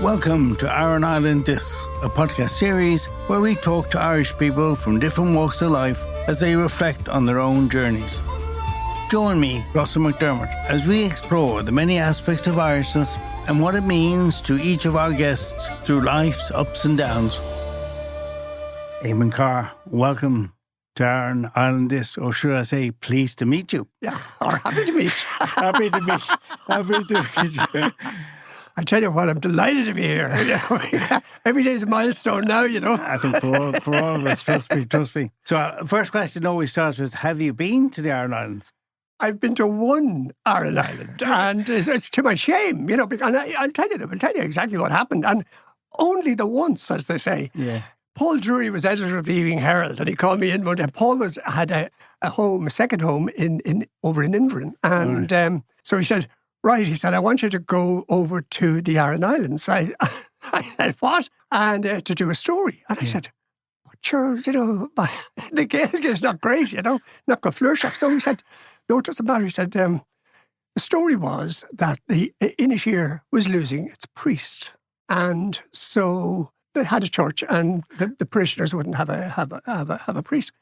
Welcome to Iron Island This, a podcast series where we talk to Irish people from different walks of life as they reflect on their own journeys. Join me, Russell McDermott, as we explore the many aspects of Irishness and what it means to each of our guests through life's ups and downs. Eamon Carr, welcome to Iron Island This, or should I say, pleased to meet you. Yeah, or happy to meet. Happy to meet you. I tell you what, I'm delighted to be here. Every day's a milestone now, you know. I think for all of us, trust me. So first question always starts with, have you been to the Iron Islands? I've been to one Iron Island, and it's to my shame, you know, and I'll tell you exactly what happened, and only the once, as they say. Yeah. Paul Drury was editor of the Evening Herald, and he called me in one day. Paul had a second home over in Inverness, and so he said, right, he said, I want you to go over to the Iron Islands. I said, what? And to do a story. And I said, but sure, you know, the Gaelic is not great, you know, not going to flourish. So he said, no, it doesn't matter. He said, the story was that the Inisheer was losing its priest. And so they had a church and the parishioners wouldn't have a priest.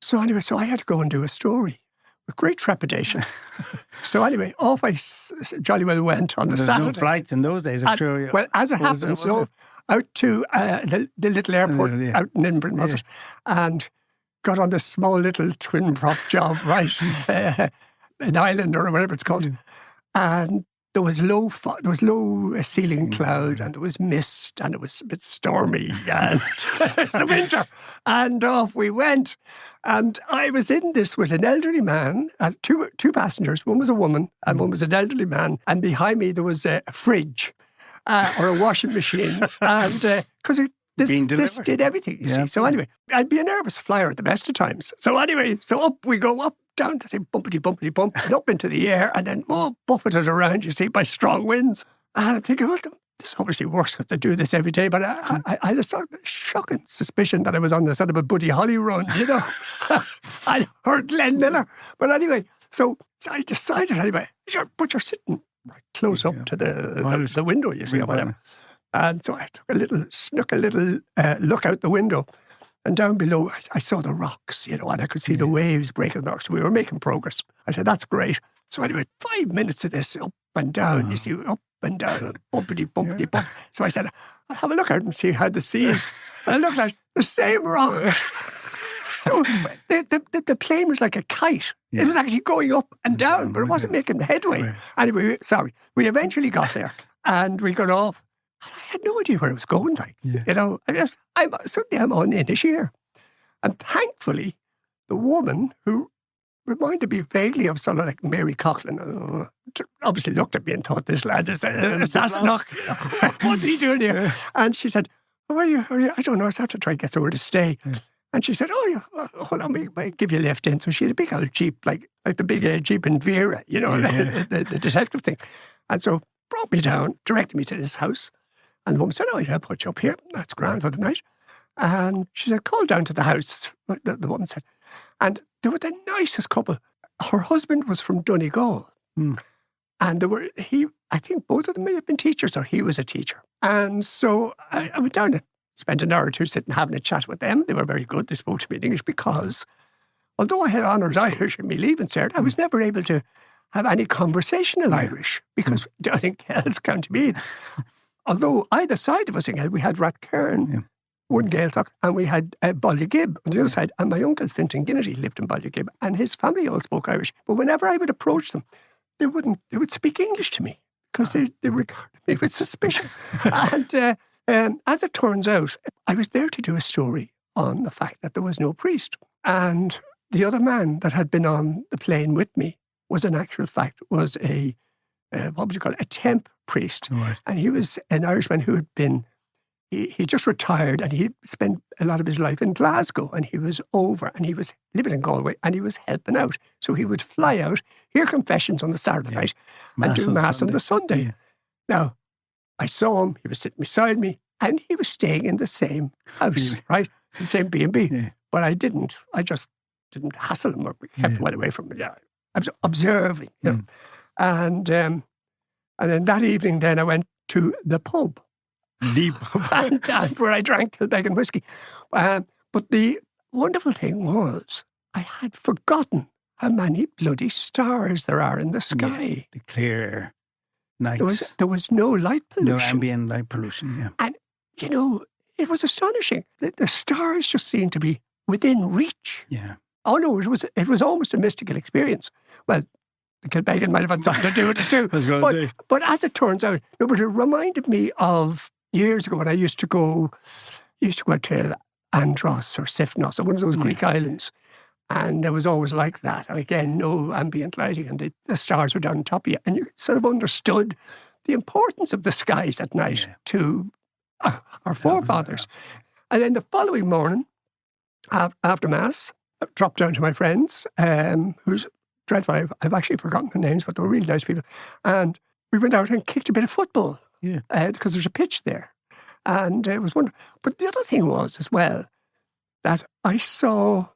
So anyway, I had to go and do a story. With great trepidation. So anyway, off I jolly well went on the Saturday. No flights in those days, I'm sure. Well, as it happens, out to the little airport out in Inverness, was it? And got on this small little twin prop job, right? An island or whatever it's called. And there was low ceiling cloud, and there was mist, and it was a bit stormy, and it was winter. And off we went. And I was in this with an elderly man, two passengers. One was a woman, and one was an elderly man. And behind me there was a fridge or a washing machine, and because this did everything, you see. So anyway, I'd be a nervous flyer at the best of times. So anyway, up we go, up, down to the bumpity bump, and up into the air, and then buffeted around, you see, by strong winds. And I'm thinking, well, this obviously works because they do this every day. But I had a sort of shocking suspicion that I was on the sort of a Buddy Holly run, you know. I heard Glenn Miller. But anyway, so I decided anyway, but you're sitting right close up to the window, you see, or whatever. And so I snuck a little look out the window. And down below, I saw the rocks, you know, and I could see the waves breaking the rocks. So we were making progress. I said, that's great. So anyway, 5 minutes of this, up and down, you see, up and down, bumpity bump. So I said, I'll have a look out and see how the sea is. And I looked at the same rocks. So the plane was like a kite. Yeah. It was actually going up and down, but it wasn't making headway. Anyway, we eventually got there and we got off. And I had no idea where it was going, like, you know. I'm on Inisheer. And thankfully, the woman who reminded me vaguely of sort of like Mary Coughlin, obviously looked at me and thought, this lad is an assassin. What's he doing here? And she said, how are you? I don't know, I have to try to get somewhere to stay. Yeah. And she said, hold on, I'll give you a lift in. So she had a big old Jeep, like the big Jeep in Vera, you know, the detective thing. And so brought me down, directed me to this house. And the woman said, I'll put you up here. That's grand for the night. And she said, call down to the house, the woman said. And they were the nicest couple. Her husband was from Donegal. And I think both of them may have been teachers, or he was a teacher. And so I went down and spent an hour or two sitting having a chat with them. They were very good. They spoke to me in English because, although I had honours Irish in me leaving cert, I was never able to have any conversation in Irish because down in Kells County Meath. Although either side of us, we had Rathcairn, one Gaeltacht, and we had Ballygib on the other side. And my uncle Fintan Ginnity lived in Ballygib, and his family all spoke Irish. But whenever I would approach them, they would speak English to me because they regarded me with suspicion. And as it turns out, I was there to do a story on the fact that there was no priest. And the other man that had been on the plane with me was, in actual fact, a temp priest. Right. And he was an Irishman who had been, he just retired, and he spent a lot of his life in Glasgow, and he was over, and he was living in Galway, and he was helping out. So he would fly out, hear confessions on the Saturday night, and do Mass on the Sunday. Yeah. Now, I saw him, he was sitting beside me, and he was staying in the same house, right? The same B&B. Yeah. But I just didn't hassle him or kept well away from him. Yeah. I was observing, you know. And then that evening, then I went to the pub. The pub. and where I drank Kilbeggan whiskey. But the wonderful thing was I had forgotten how many bloody stars there are in the sky. Yeah, the clear nights. There was no light pollution. No ambient light pollution, yeah. And, it was astonishing. The stars just seemed to be within reach. Yeah. Oh, no, it was almost a mystical experience. Well, the Kilbeggan might have had something to do with it too. I was going to say. But as it turns out, but it reminded me of years ago when I used to go to Andros or Sifnos or one of those Greek islands. And it was always like that. Again, no ambient lighting, and the stars were down on top of you. And you sort of understood the importance of the skies at night to our forefathers. And then the following morning, after Mass, I dropped down to my friends, who's dreadful. I've actually forgotten their names, but they were really nice people. And we went out and kicked a bit of football because there's a pitch there. And it was wonderful. But the other thing was as well that I saw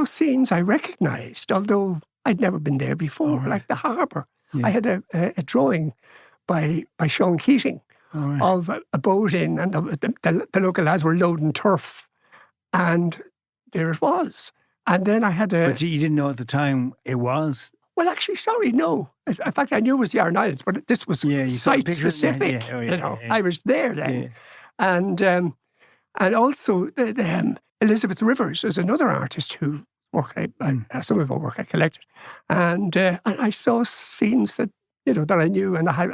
scenes I recognised, although I'd never been there before, like the harbour. Yeah. I had a drawing by Sean Keating of a boat in, and the local lads were loading turf, and there it was. And then I had a... But you didn't know at the time it was? Well, actually, sorry, no. In fact, I knew it was the Iron Islands, but this was site-specific. I was there then. Yeah. And also, Elizabeth Rivers is another artist who some of her work I collected. And I saw scenes that I knew, and I had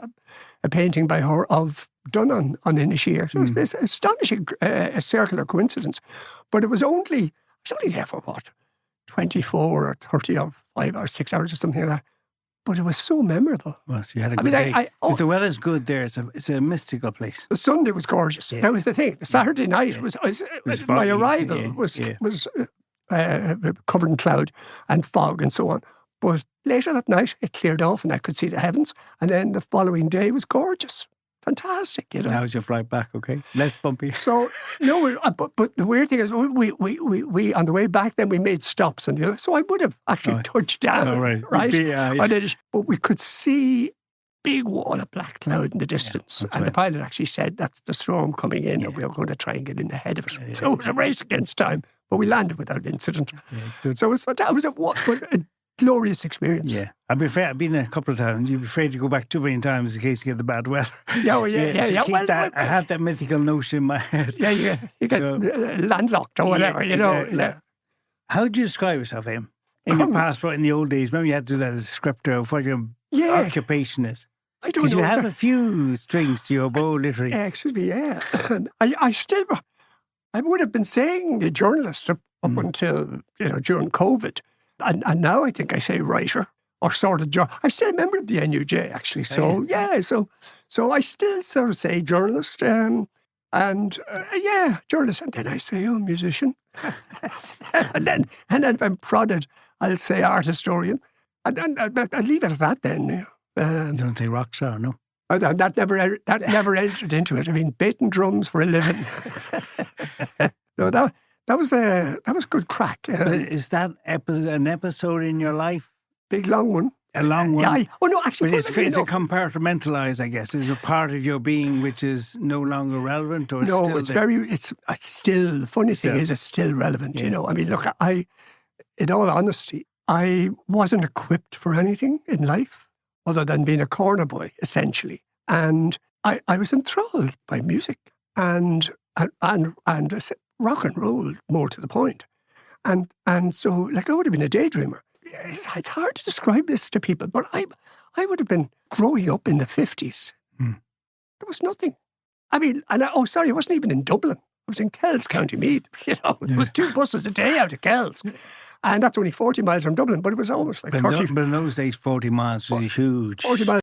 a painting by her of done on Inisheer. So it's astonishing, a circular coincidence. But I was only there for 24 or 30 or 5 or 6 hours or something like that. But it was so memorable. Well, so you had a good day. If the weather's good there, it's a mystical place. The Sunday was gorgeous. Yeah. That was the thing. The Saturday night was my arrival was covered in cloud and fog and so on. But later that night, it cleared off and I could see the heavens. And then the following day was gorgeous. Fantastic, How was your flight back, okay? Less bumpy. So, no, but the weird thing is, we on the way back then, we made stops. So I would have actually touched down, right? Yeah. But we could see big wall of black cloud in the distance. And the pilot actually said, that's the storm coming in, and we were going to try and get in ahead of it. Yeah. So it was a race against time, but we landed without incident. Yeah, so it was fantastic. It was a glorious experience. Yeah. I'd be afraid, I've been there a couple of times. You'd be afraid to go back too many times in case you get the bad weather. I have that mythical notion in my head. Yeah, you get landlocked or whatever, Yeah. How do you describe yourself, Eamon? In your past, in the old days, remember you had to do that as a scripter of what your occupation is? I don't know. Because you have a few strings to your bow, literally. Excuse me, yeah. I would have been saying a journalist up until, during COVID. And now I think I say writer or sort of I'm still a member of the NUJ, actually. So, so I still sort of say journalist and journalist. And then I say, musician. and then if I'm prodded, I'll say art historian. And I'll leave it at that then. You don't say rock star, no? That never entered into it. I mean, baiting drums for a living. No, that was good crack. Is that an episode in your life? Big long one. A long one? Yeah. No, actually. But is it compartmentalised, I guess? Is it part of your being which is no longer relevant? Or no, still it's still, the funny thing is it's still relevant, I mean, look, in all honesty, I wasn't equipped for anything in life other than being a corner boy, essentially. And I was enthralled by music and rock and roll, more to the point. And so, I would have been a daydreamer. It's hard to describe this to people, but I would have been growing up in the 50s. There was nothing. I mean, I wasn't even in Dublin. I was in Kells, County Meath. It was 2 buses a day out of Kells. And that's only 40 miles from Dublin, but it was almost like 30. But in those days, 40 miles was huge. 40 miles.